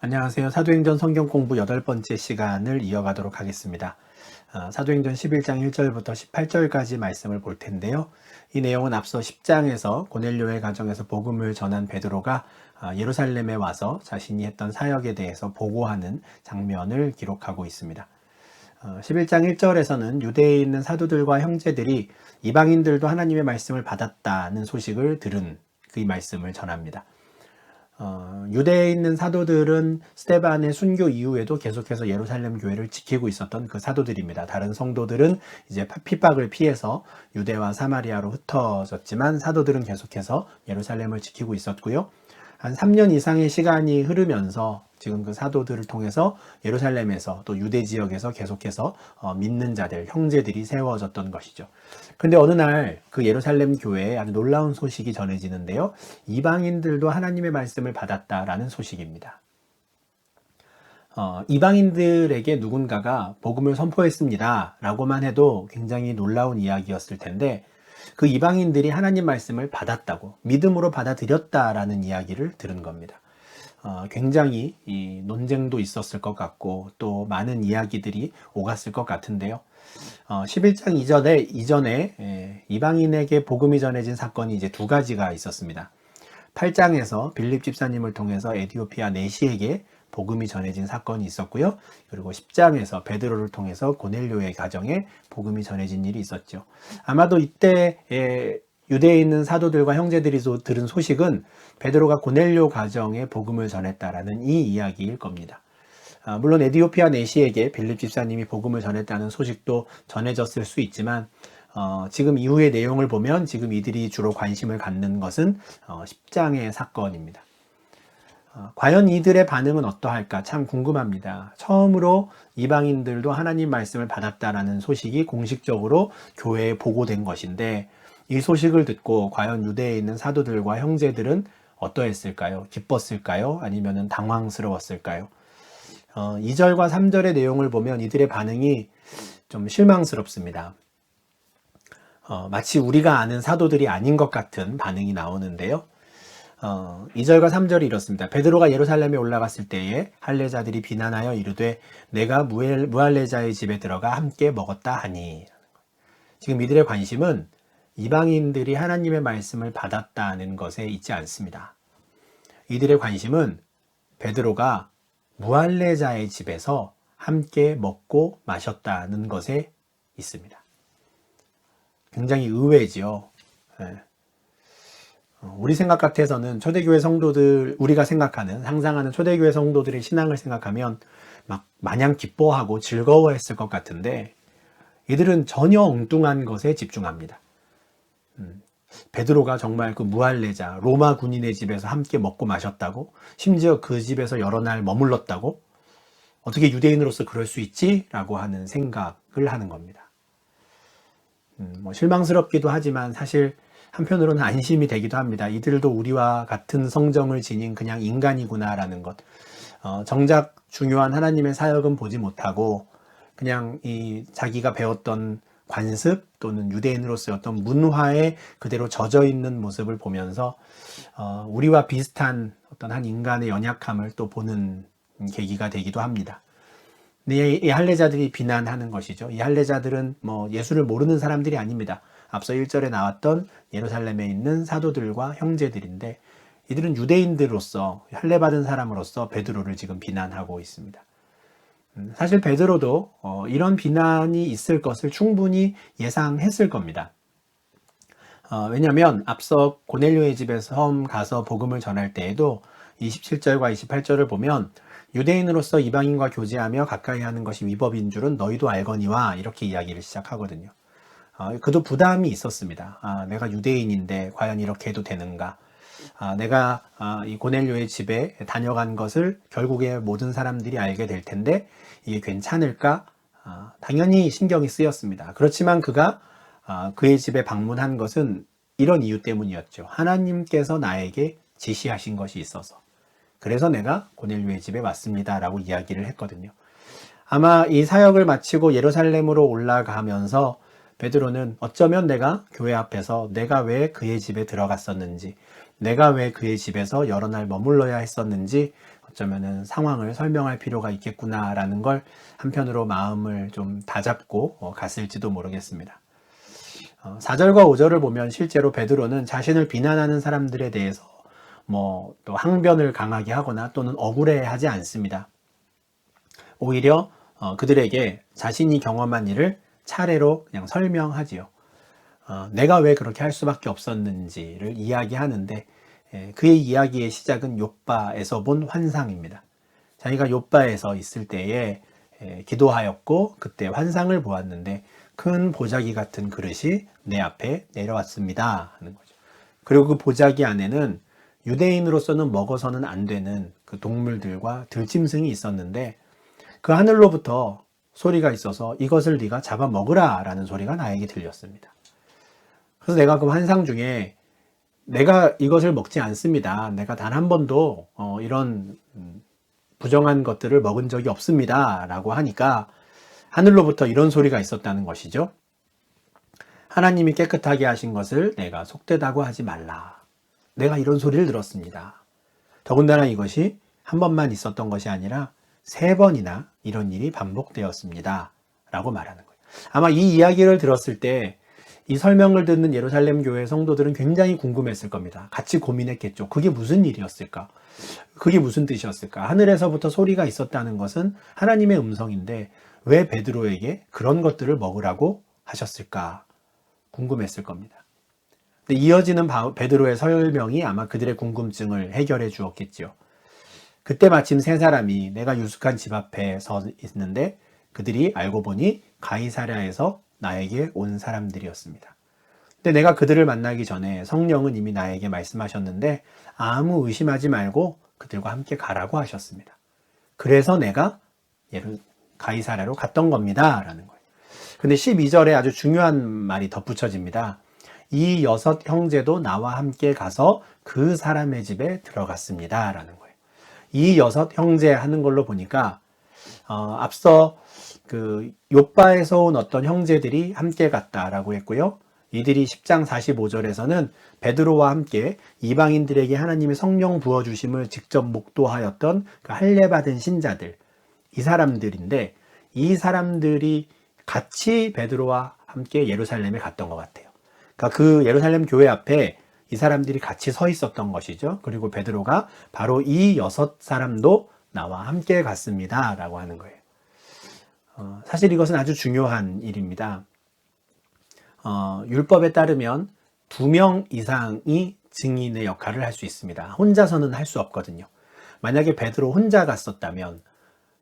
안녕하세요. 사도행전 성경 공부 8번째 시간을 이어가도록 하겠습니다. 사도행전 11장 1절부터 18절까지 말씀을 볼 텐데요. 이 내용은 앞서 10장에서 고넬료의 가정에서 복음을 전한 베드로가 예루살렘에 와서 자신이 했던 사역에 대해서 보고하는 장면을 기록하고 있습니다. 11장 1절에서는 유대에 있는 사도들과 형제들이 이방인들도 하나님의 말씀을 받았다는 소식을 들은 그 말씀을 전합니다. 유대에 있는 사도들은 스데반의 순교 이후에도 계속해서 예루살렘 교회를 지키고 있었던 그 사도들입니다. 다른 성도들은 이제 핍박을 피해서 유대와 사마리아로 흩어졌지만 사도들은 계속해서 예루살렘을 지키고 있었고요. 한 3년 이상의 시간이 흐르면서 지금 그 사도들을 통해서 예루살렘에서 또 유대 지역에서 계속해서 믿는 자들, 형제들이 세워졌던 것이죠. 근데 어느 날 그 예루살렘 교회에 아주 놀라운 소식이 전해지는데요. 이방인들도 하나님의 말씀을 받았다라는 소식입니다. 이방인들에게 누군가가 복음을 선포했습니다 라고만 해도 굉장히 놀라운 이야기였을 텐데 그 이방인들이 하나님 말씀을 받았다고, 믿음으로 받아들였다라는 이야기를 들은 겁니다. 굉장히 이 논쟁도 있었을 것 같고 또 많은 이야기들이 오갔을 것 같은데요. 11장 이전에 이방인에게 복음이 전해진 사건이 이제 두 가지가 있었습니다. 8장에서 빌립 집사님을 통해서 에디오피아 내시에게 복음이 전해진 사건이 있었고요. 그리고 10장에서 베드로를 통해서 고넬료의 가정에 복음이 전해진 일이 있었죠. 아마도 이때 유대에 있는 사도들과 형제들이 들은 소식은 베드로가 고넬료 가정에 복음을 전했다라는 이 이야기일 겁니다. 물론 에디오피아 내시에게 빌립 집사님이 복음을 전했다는 소식도 전해졌을 수 있지만 지금 이후의 내용을 보면 지금 이들이 주로 관심을 갖는 것은 10장의 사건입니다. 과연 이들의 반응은 어떠할까 참 궁금합니다. 처음으로 이방인들도 하나님 말씀을 받았다라는 소식이 공식적으로 교회에 보고된 것인데 이 소식을 듣고 과연 유대에 있는 사도들과 형제들은 어떠했을까요? 기뻤을까요? 아니면 당황스러웠을까요? 2절과 3절의 내용을 보면 이들의 반응이 좀 실망스럽습니다. 마치 우리가 아는 사도들이 아닌 것 같은 반응이 나오는데요. 2절과 3절이 이렇습니다. 베드로가 예루살렘에 올라갔을 때에 할례자들이 비난하여 이르되 내가 무할례자의 집에 들어가 함께 먹었다 하니. 지금 이들의 관심은 이방인들이 하나님의 말씀을 받았다는 것에 있지 않습니다. 이들의 관심은 베드로가 무할례자의 집에서 함께 먹고 마셨다는 것에 있습니다. 굉장히 의외지요. 우리 생각 같아서는 초대교회 성도들, 우리가 생각하는, 상상하는 초대교회 성도들의 신앙을 생각하면 막 마냥 기뻐하고 즐거워했을 것 같은데 이들은 전혀 엉뚱한 것에 집중합니다. 베드로가 정말 그 무할례자, 로마 군인의 집에서 함께 먹고 마셨다고? 심지어 그 집에서 여러 날 머물렀다고? 어떻게 유대인으로서 그럴 수 있지? 라고 하는 생각을 하는 겁니다. 실망스럽기도 하지만 사실 한편으로는 안심이 되기도 합니다. 이들도 우리와 같은 성정을 지닌 그냥 인간이구나라는 것. 정작 중요한 하나님의 사역은 보지 못하고 그냥 이 자기가 배웠던 관습 또는 유대인으로서의 어떤 문화에 그대로 젖어 있는 모습을 보면서 우리와 비슷한 어떤 한 인간의 연약함을 또 보는 계기가 되기도 합니다. 이 할례자들이 비난하는 것이죠. 이 할례자들은 뭐 예수를 모르는 사람들이 아닙니다. 앞서 1절에 나왔던 예루살렘에 있는 사도들과 형제들인데 이들은 유대인들로서 할례받은 사람으로서 베드로를 지금 비난하고 있습니다. 사실 베드로도 이런 비난이 있을 것을 충분히 예상했을 겁니다. 왜냐하면 앞서 고넬료의 집에 처음 가서 복음을 전할 때에도 27절과 28절을 보면 유대인으로서 이방인과 교제하며 가까이 하는 것이 위법인 줄은 너희도 알거니와 이렇게 이야기를 시작하거든요. 그도 부담이 있었습니다. 내가 유대인인데 과연 이렇게 해도 되는가? 내가 이 고넬료의 집에 다녀간 것을 결국에 모든 사람들이 알게 될 텐데 이게 괜찮을까? 당연히 신경이 쓰였습니다. 그렇지만 그가 그의 집에 방문한 것은 이런 이유 때문이었죠. 하나님께서 나에게 지시하신 것이 있어서. 그래서 내가 고넬료의 집에 왔습니다 라고 이야기를 했거든요. 아마 이 사역을 마치고 예루살렘으로 올라가면서 베드로는 어쩌면 내가 교회 앞에서 내가 왜 그의 집에 들어갔었는지, 내가 왜 그의 집에서 여러 날 머물러야 했었는지 어쩌면은 상황을 설명할 필요가 있겠구나라는 걸 한편으로 마음을 좀 다잡고 갔을지도 모르겠습니다. 4절과 5절을 보면 실제로 베드로는 자신을 비난하는 사람들에 대해서 또 항변을 강하게 하거나 또는 억울해하지 않습니다. 오히려 그들에게 자신이 경험한 일을 차례로 그냥 설명하지요. 내가 왜 그렇게 할 수밖에 없었는지를 이야기하는데, 그의 이야기의 시작은 욥바에서 본 환상입니다. 자기가 욥바에서 있을 때에 기도하였고 그때 환상을 보았는데 큰 보자기 같은 그릇이 내 앞에 내려왔습니다 하는 거죠. 그리고 그 보자기 안에는 유대인으로서는 먹어서는 안 되는 그 동물들과 들짐승이 있었는데, 그 하늘로부터 소리가 있어서 이것을 네가 잡아 먹으라 라는 소리가 나에게 들렸습니다. 그래서 내가 그 환상 중에 내가 이것을 먹지 않습니다, 내가 단 한 번도 이런 부정한 것들을 먹은 적이 없습니다 라고 하니까 하늘로부터 이런 소리가 있었다는 것이죠. 하나님이 깨끗하게 하신 것을 내가 속되다고 하지 말라. 내가 이런 소리를 들었습니다. 더군다나 이것이 한 번만 있었던 것이 아니라 3번이나 이런 일이 반복되었습니다 라고 말하는 거예요. 아마 이 이야기를 들었을 때 이 설명을 듣는 예루살렘 교회 성도들은 굉장히 궁금했을 겁니다. 같이 고민했겠죠. 그게 무슨 일이었을까? 그게 무슨 뜻이었을까? 하늘에서부터 소리가 있었다는 것은 하나님의 음성인데 왜 베드로에게 그런 것들을 먹으라고 하셨을까? 궁금했을 겁니다. 근데 이어지는 베드로의 설명이 아마 그들의 궁금증을 해결해 주었겠지요. 그때 마침 3사람이 내가 유숙한 집 앞에 서 있는데 그들이 알고 보니 가이사랴에서 나에게 온 사람들이었습니다. 근데 내가 그들을 만나기 전에 성령은 이미 나에게 말씀하셨는데 아무 의심하지 말고 그들과 함께 가라고 하셨습니다. 그래서 내가 가이사랴로 갔던 겁니다 라는 거예요. 근데 12절에 아주 중요한 말이 덧붙여집니다. 이 6 형제도 나와 함께 가서 그 사람의 집에 들어갔습니다 라는 거예요. 이 6 형제 하는 걸로 보니까 앞서 그 욥바에서 온 어떤 형제들이 함께 갔다라고 했고요. 이들이 10장 45절에서는 베드로와 함께 이방인들에게 하나님의 성령 부어주심을 직접 목도하였던 그 할례받은 신자들, 이 사람들인데 이 사람들이 같이 베드로와 함께 예루살렘에 갔던 것 같아요. 그러니까 그 예루살렘 교회 앞에 이 사람들이 같이 서 있었던 것이죠. 그리고 베드로가 바로 이 6사람도 나와 함께 갔습니다 라고 하는 거예요. 사실 이것은 아주 중요한 일입니다. 율법에 따르면 2명 이상이 증인의 역할을 할 수 있습니다. 혼자서는 할 수 없거든요. 만약에 베드로 혼자 갔었다면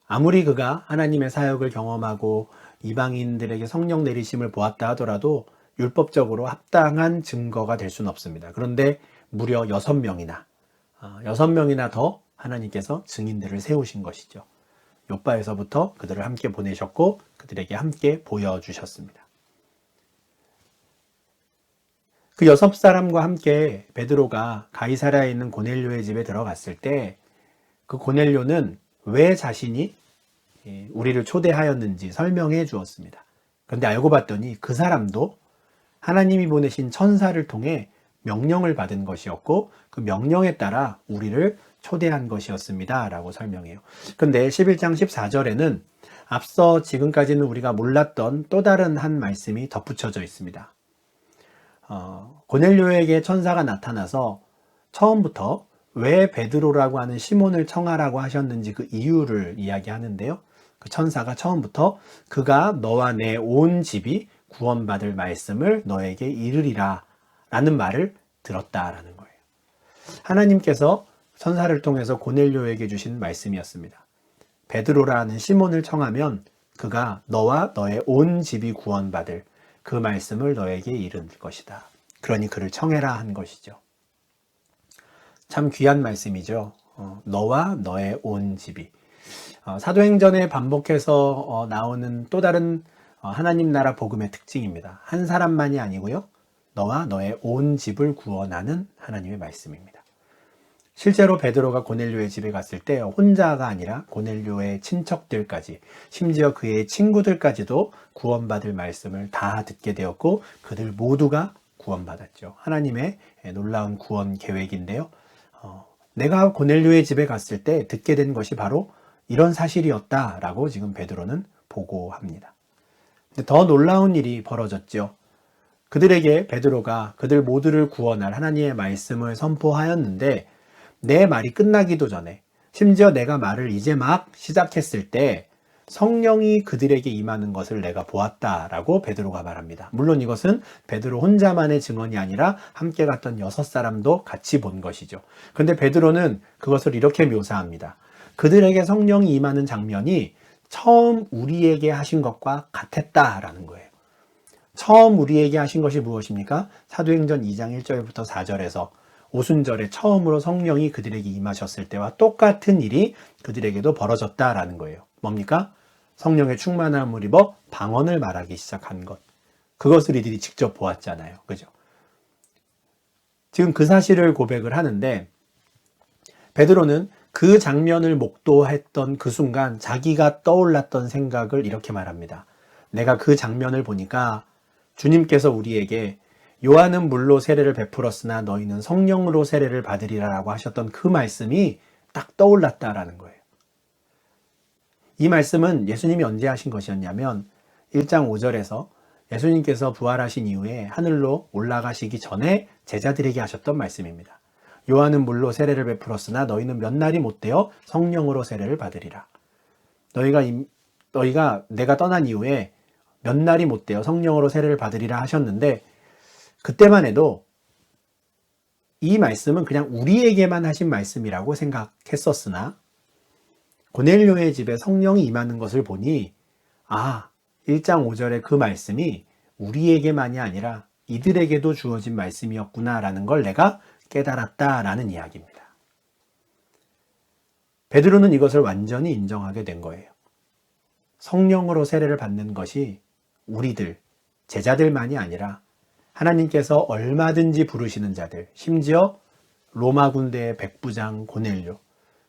아무리 그가 하나님의 사역을 경험하고 이방인들에게 성령 내리심을 보았다 하더라도 율법적으로 합당한 증거가 될 수는 없습니다. 그런데 무려 6명이나 더 하나님께서 증인들을 세우신 것이죠. 욥바에서부터 그들을 함께 보내셨고 그들에게 함께 보여주셨습니다. 그 6사람과 함께 베드로가 가이사랴에 있는 고넬료의 집에 들어갔을 때 그 고넬료는 왜 자신이 우리를 초대하였는지 설명해 주었습니다. 그런데 알고 봤더니 그 사람도 하나님이 보내신 천사를 통해 명령을 받은 것이었고 그 명령에 따라 우리를 초대한 것이었습니다 라고 설명해요. 근데 11장 14절에는 앞서 지금까지는 우리가 몰랐던 또 다른 한 말씀이 덧붙여져 있습니다. 고넬료에게 천사가 나타나서 처음부터 왜 베드로라고 하는 시몬을 청하라고 하셨는지 그 이유를 이야기하는데요. 그 천사가 처음부터 그가 너와 내 온 집이 구원받을 말씀을 너에게 이르리라 라는 말을 들었다라는 거예요. 하나님께서 천사를 통해서 고넬료에게 주신 말씀이었습니다. 베드로라는 시몬을 청하면 그가 너와 너의 온 집이 구원받을 그 말씀을 너에게 이를 것이다. 그러니 그를 청해라 한 것이죠. 참 귀한 말씀이죠. 너와 너의 온 집이. 사도행전에 반복해서 나오는 또 다른 하나님 나라 복음의 특징입니다. 한 사람만이 아니고요. 너와 너의 온 집을 구원하는 하나님의 말씀입니다. 실제로 베드로가 고넬료의 집에 갔을 때 혼자가 아니라 고넬료의 친척들까지, 심지어 그의 친구들까지도 구원받을 말씀을 다 듣게 되었고 그들 모두가 구원받았죠. 하나님의 놀라운 구원 계획인데요. 내가 고넬료의 집에 갔을 때 듣게 된 것이 바로 이런 사실이었다라고 지금 베드로는 보고합니다. 근데 더 놀라운 일이 벌어졌죠. 그들에게 베드로가 그들 모두를 구원할 하나님의 말씀을 선포하였는데 내 말이 끝나기도 전에, 심지어 내가 말을 이제 막 시작했을 때 성령이 그들에게 임하는 것을 내가 보았다라고 베드로가 말합니다. 물론 이것은 베드로 혼자만의 증언이 아니라 함께 갔던 6사람도 같이 본 것이죠. 그런데 베드로는 그것을 이렇게 묘사합니다. 그들에게 성령이 임하는 장면이 처음 우리에게 하신 것과 같았다라는 거예요. 처음 우리에게 하신 것이 무엇입니까? 사도행전 2장 1절부터 4절에서 오순절에 처음으로 성령이 그들에게 임하셨을 때와 똑같은 일이 그들에게도 벌어졌다라는 거예요. 뭡니까? 성령의 충만함을 입어 방언을 말하기 시작한 것. 그것을 이들이 직접 보았잖아요. 그죠? 지금 그 사실을 고백을 하는데 베드로는 그 장면을 목도했던 그 순간 자기가 떠올랐던 생각을 이렇게 말합니다. 내가 그 장면을 보니까 주님께서 우리에게 요한은 물로 세례를 베풀었으나 너희는 성령으로 세례를 받으리라라고 하셨던 그 말씀이 딱 떠올랐다라는 거예요. 이 말씀은 예수님이 언제 하신 것이었냐면 1장 5절에서 예수님께서 부활하신 이후에 하늘로 올라가시기 전에 제자들에게 하셨던 말씀입니다. 요한은 물로 세례를 베풀었으나 너희는 몇 날이 못되어 성령으로 세례를 받으리라. 너희가 내가 떠난 이후에 몇 날이 못되어 성령으로 세례를 받으리라 하셨는데 그때만 해도 이 말씀은 그냥 우리에게만 하신 말씀이라고 생각했었으나 고넬료의 집에 성령이 임하는 것을 보니 1장 5절의 그 말씀이 우리에게만이 아니라 이들에게도 주어진 말씀이었구나라는 걸 내가 깨달았다라는 이야기입니다. 베드로는 이것을 완전히 인정하게 된 거예요. 성령으로 세례를 받는 것이 우리들, 제자들만이 아니라 하나님께서 얼마든지 부르시는 자들, 심지어 로마 군대의 백부장 고넬료,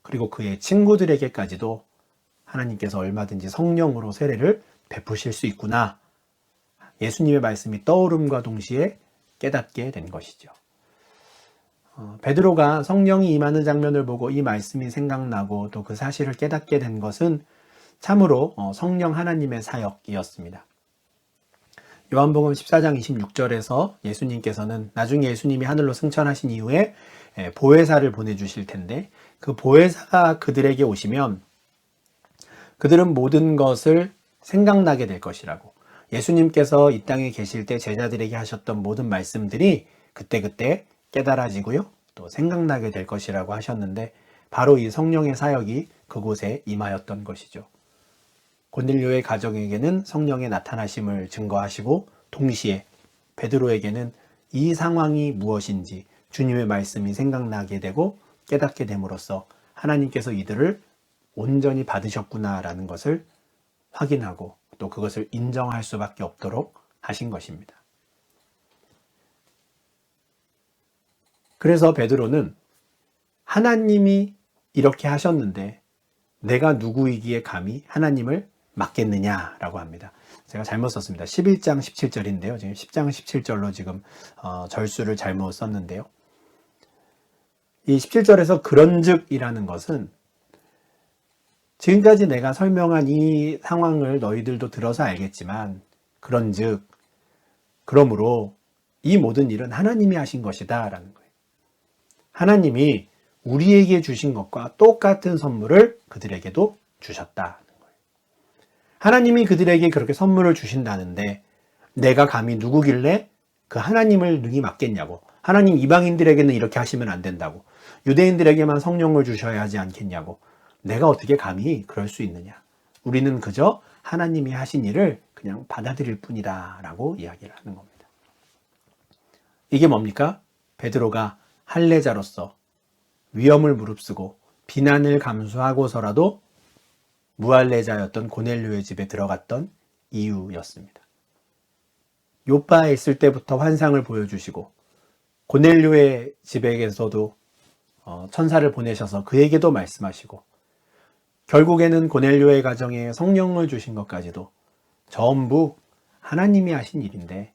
그리고 그의 친구들에게까지도 하나님께서 얼마든지 성령으로 세례를 베푸실 수 있구나. 예수님의 말씀이 떠오름과 동시에 깨닫게 된 것이죠. 베드로가 성령이 임하는 장면을 보고 이 말씀이 생각나고 또 그 사실을 깨닫게 된 것은 참으로 성령 하나님의 사역이었습니다. 요한복음 14장 26절에서 예수님께서는 나중에 예수님이 하늘로 승천하신 이후에 보혜사를 보내주실 텐데 그 보혜사가 그들에게 오시면 그들은 모든 것을 생각나게 될 것이라고, 예수님께서 이 땅에 계실 때 제자들에게 하셨던 모든 말씀들이 그때그때 깨달아지고요 또 생각나게 될 것이라고 하셨는데 바로 이 성령의 사역이 그곳에 임하였던 것이죠. 고넬료의 가정에게는 성령의 나타나심을 증거하시고 동시에 베드로에게는 이 상황이 무엇인지 주님의 말씀이 생각나게 되고 깨닫게 됨으로써 하나님께서 이들을 온전히 받으셨구나라는 것을 확인하고 또 그것을 인정할 수밖에 없도록 하신 것입니다. 그래서 베드로는 하나님이 이렇게 하셨는데 내가 누구이기에 감히 하나님을 맡겠느냐라고 합니다. 제가 잘못 썼습니다. 11장 17절인데요. 지금 10장 17절로 지금 절수를 잘못 썼는데요. 이 17절에서 그런즉이라는 것은 지금까지 내가 설명한 이 상황을 너희들도 들어서 알겠지만 그런즉 그러므로 이 모든 일은 하나님이 하신 것이다 라는 거예요. 하나님이 우리에게 주신 것과 똑같은 선물을 그들에게도 주셨다는 거예요. 하나님이 그들에게 그렇게 선물을 주신다는데 내가 감히 누구길래 그 하나님을 능히 맡겠냐고, 하나님 이방인들에게는 이렇게 하시면 안 된다고, 유대인들에게만 성령을 주셔야 하지 않겠냐고, 내가 어떻게 감히 그럴 수 있느냐, 우리는 그저 하나님이 하신 일을 그냥 받아들일 뿐이다 라고 이야기를 하는 겁니다. 이게 뭡니까? 베드로가 할례자로서 위험을 무릅쓰고 비난을 감수하고서라도 무할례자였던 고넬료의 집에 들어갔던 이유였습니다. 요파에 있을 때부터 환상을 보여주시고 고넬료의 집에게서도 천사를 보내셔서 그에게도 말씀하시고 결국에는 고넬료의 가정에 성령을 주신 것까지도 전부 하나님이 하신 일인데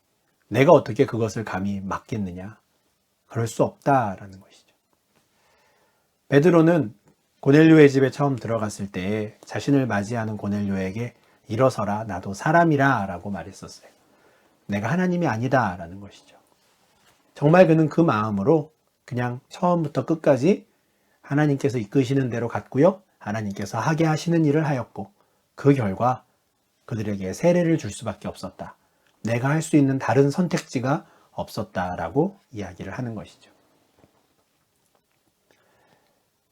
내가 어떻게 그것을 감히 막겠느냐? 그럴 수 없다라는 것이죠. 베드로는 고넬료의 집에 처음 들어갔을 때 자신을 맞이하는 고넬료에게 일어서라, 나도 사람이라 라고 말했었어요. 내가 하나님이 아니다 라는 것이죠. 정말 그는 그 마음으로 그냥 처음부터 끝까지 하나님께서 이끄시는 대로 갔고요. 하나님께서 하게 하시는 일을 하였고, 그 결과 그들에게 세례를 줄 수밖에 없었다. 내가 할 수 있는 다른 선택지가 없었다라고 이야기를 하는 것이죠.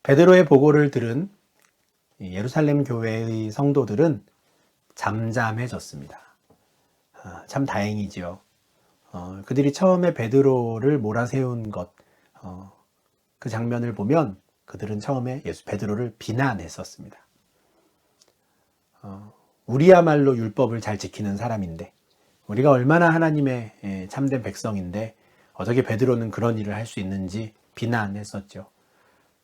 베드로의 보고를 들은 예루살렘 교회의 성도들은 잠잠해졌습니다. 참 다행이지요. 그들이 처음에 베드로를 몰아세운 것, 그 장면을 보면 그들은 처음에 베드로를 비난했었습니다. 우리야말로 율법을 잘 지키는 사람인데, 우리가 얼마나 하나님의 참된 백성인데 어떻게 베드로는 그런 일을 할 수 있는지 비난했었죠.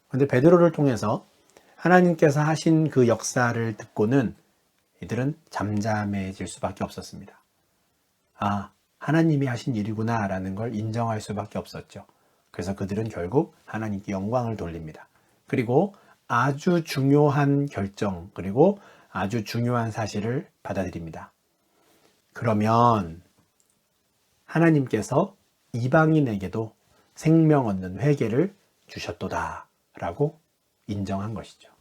그런데 베드로를 통해서 하나님께서 하신 그 역사를 듣고는 이들은 잠잠해질 수밖에 없었습니다. 아, 하나님이 하신 일이구나 라는 걸 인정할 수밖에 없었죠. 그래서 그들은 결국 하나님께 영광을 돌립니다. 그리고 아주 중요한 결정, 그리고 아주 중요한 사실을 받아들입니다. 그러면 하나님께서 이방인에게도 생명 얻는 회개를 주셨도다 라고 인정한 것이죠.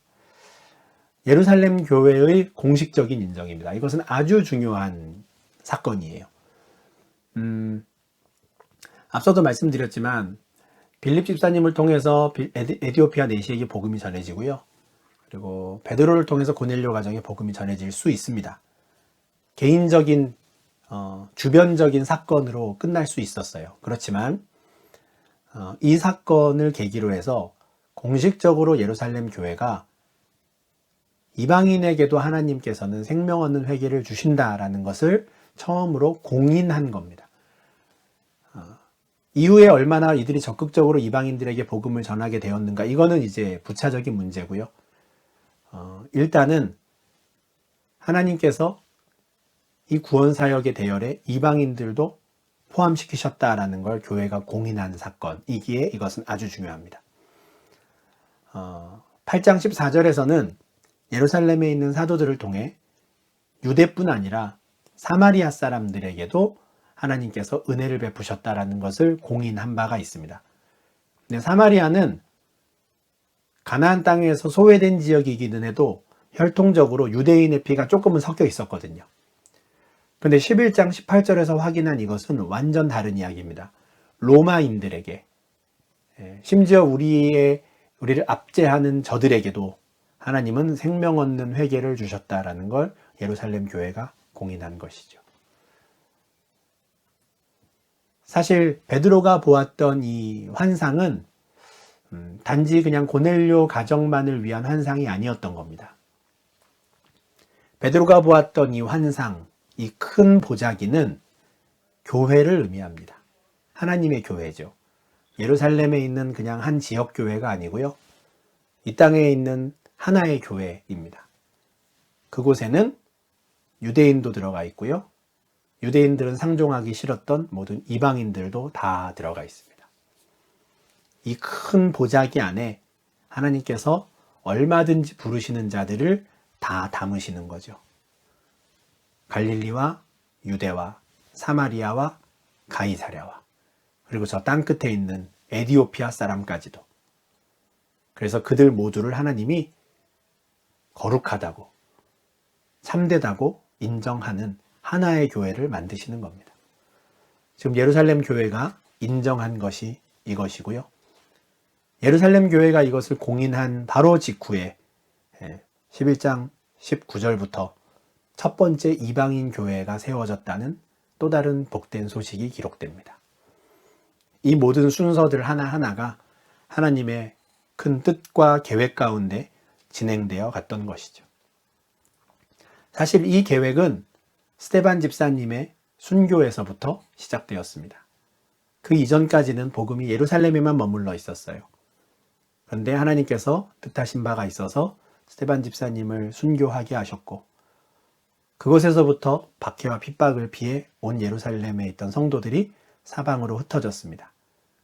예루살렘 교회의 공식적인 인정입니다. 이것은 아주 중요한 사건이에요. 앞서도 말씀드렸지만 빌립 집사님을 통해서 에디오피아 내시에게 복음이 전해지고요. 그리고 베드로를 통해서 고넬료 가정에 복음이 전해질 수 있습니다. 개인적인 주변적인 사건으로 끝날 수 있었어요. 그렇지만 이 사건을 계기로 해서 공식적으로 예루살렘 교회가 이방인에게도 하나님께서는 생명 얻는 회개를 주신다라는 것을 처음으로 공인한 겁니다. 이후에 얼마나 이들이 적극적으로 이방인들에게 복음을 전하게 되었는가, 이거는 이제 부차적인 문제고요. 일단은 하나님께서 이 구원사역의 대열에 이방인들도 포함시키셨다라는 걸 교회가 공인한 사건이기에 이것은 아주 중요합니다. 8장 14절에서는 예루살렘에 있는 사도들을 통해 유대뿐 아니라 사마리아 사람들에게도 하나님께서 은혜를 베푸셨다라는 것을 공인한 바가 있습니다. 근데 사마리아는 가나안 땅에서 소외된 지역이기는 해도 혈통적으로 유대인의 피가 조금은 섞여 있었거든요. 근데 11장 18절에서 확인한 이것은 완전 다른 이야기입니다. 로마인들에게, 심지어 우리를 압제하는 저들에게도 하나님은 생명 얻는 회개를 주셨다라는 걸 예루살렘 교회가 공인한 것이죠. 사실 베드로가 보았던 이 환상은 단지 그냥 고넬료 가정만을 위한 환상이 아니었던 겁니다. 베드로가 보았던 이 환상, 이 큰 보자기는 교회를 의미합니다. 하나님의 교회죠. 예루살렘에 있는 그냥 한 지역 교회가 아니고요. 이 땅에 있는 하나의 교회입니다. 그곳에는 유대인도 들어가 있고요. 유대인들은 상종하기 싫었던 모든 이방인들도 다 들어가 있습니다. 이 큰 보자기 안에 하나님께서 얼마든지 부르시는 자들을 다 담으시는 거죠. 갈릴리와 유대와 사마리아와 가이사랴와, 그리고 저 땅 끝에 있는 에디오피아 사람까지도. 그래서 그들 모두를 하나님이 거룩하다고, 참되다고 인정하는 하나의 교회를 만드시는 겁니다. 지금 예루살렘 교회가 인정한 것이 이것이고요. 예루살렘 교회가 이것을 공인한 바로 직후에 11장 19절부터 첫 번째 이방인 교회가 세워졌다는 또 다른 복된 소식이 기록됩니다. 이 모든 순서들 하나하나가 하나님의 큰 뜻과 계획 가운데 진행되어 갔던 것이죠. 사실 이 계획은 스데반 집사님의 순교에서부터 시작되었습니다. 그 이전까지는 복음이 예루살렘에만 머물러 있었어요. 그런데 하나님께서 뜻하신 바가 있어서 스데반 집사님을 순교하게 하셨고, 그곳에서부터 박해와 핍박을 피해 온 예루살렘에 있던 성도들이 사방으로 흩어졌습니다.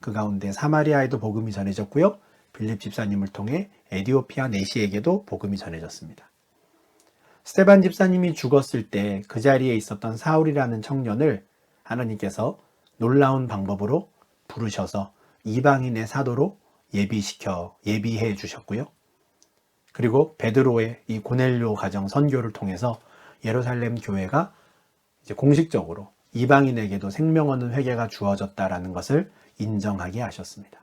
그 가운데 사마리아에도 복음이 전해졌고요. 빌립 집사님을 통해 에디오피아 내시에게도 복음이 전해졌습니다. 스데반 집사님이 죽었을 때 그 자리에 있었던 사울이라는 청년을 하나님께서 놀라운 방법으로 부르셔서 이방인의 사도로 예비해 주셨고요. 그리고 베드로의 이 고넬료 가정 선교를 통해서 예루살렘 교회가 이제 공식적으로 이방인에게도 생명 얻는 회개가 주어졌다라는 것을 인정하게 하셨습니다.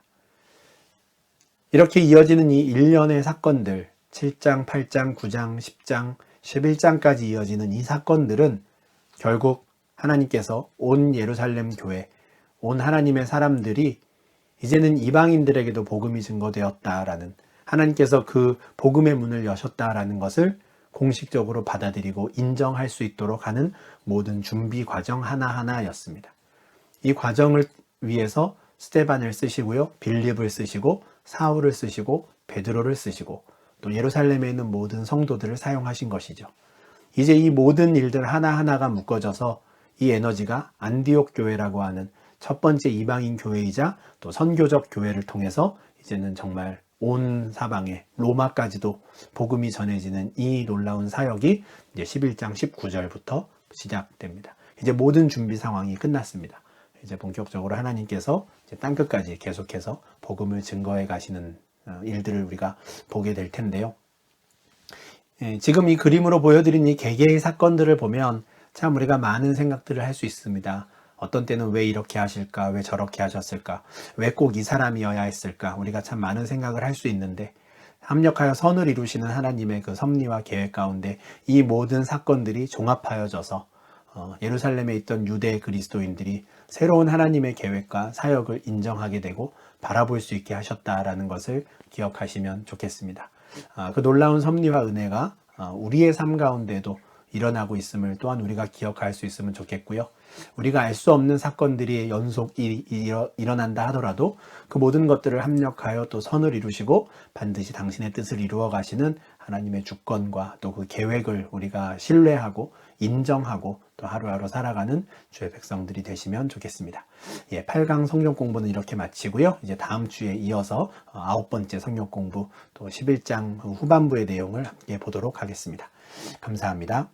이렇게 이어지는 이 일련의 사건들, 7장, 8장, 9장, 10장, 11장까지 이어지는 이 사건들은 결국 하나님께서 온 예루살렘 교회, 온 하나님의 사람들이 이제는 이방인들에게도 복음이 증거되었다라는, 하나님께서 그 복음의 문을 여셨다라는 것을 공식적으로 받아들이고 인정할 수 있도록 하는 모든 준비 과정 하나하나였습니다. 이 과정을 위해서 스데반을 쓰시고요, 빌립을 쓰시고 사울을 쓰시고 베드로를 쓰시고 또 예루살렘에 있는 모든 성도들을 사용하신 것이죠. 이제 이 모든 일들 하나하나가 묶어져서 이 에너지가 안디옥 교회라고 하는 첫 번째 이방인 교회이자 또 선교적 교회를 통해서 이제는 정말 온 사방에 로마까지도 복음이 전해지는 이 놀라운 사역이 이제 11장 19절부터 시작됩니다. 이제 모든 준비 상황이 끝났습니다. 이제 본격적으로 하나님께서 이제 땅끝까지 계속해서 복음을 증거해 가시는 일들을 우리가 보게 될 텐데요. 지금 이 그림으로 보여드린 이 개개의 사건들을 보면 참 우리가 많은 생각들을 할 수 있습니다. 어떤 때는 왜 이렇게 하실까? 왜 저렇게 하셨을까? 왜 꼭 이 사람이어야 했을까? 우리가 참 많은 생각을 할 수 있는데 합력하여 선을 이루시는 하나님의 그 섭리와 계획 가운데 이 모든 사건들이 종합하여져서 예루살렘에 있던 유대 그리스도인들이 새로운 하나님의 계획과 사역을 인정하게 되고 바라볼 수 있게 하셨다라는 것을 기억하시면 좋겠습니다. 그 놀라운 섭리와 은혜가 우리의 삶 가운데도 일어나고 있음을 또한 우리가 기억할 수 있으면 좋겠고요. 우리가 알 수 없는 사건들이 연속이 일어난다 하더라도 그 모든 것들을 합력하여 또 선을 이루시고 반드시 당신의 뜻을 이루어 가시는 하나님의 주권과 또 그 계획을 우리가 신뢰하고 인정하고 또 하루하루 살아가는 주의 백성들이 되시면 좋겠습니다. 8강 성경 공부는 이렇게 마치고요. 이제 다음 주에 이어서 9번째 성경 공부 또 11장 후반부의 내용을 함께 보도록 하겠습니다. 감사합니다.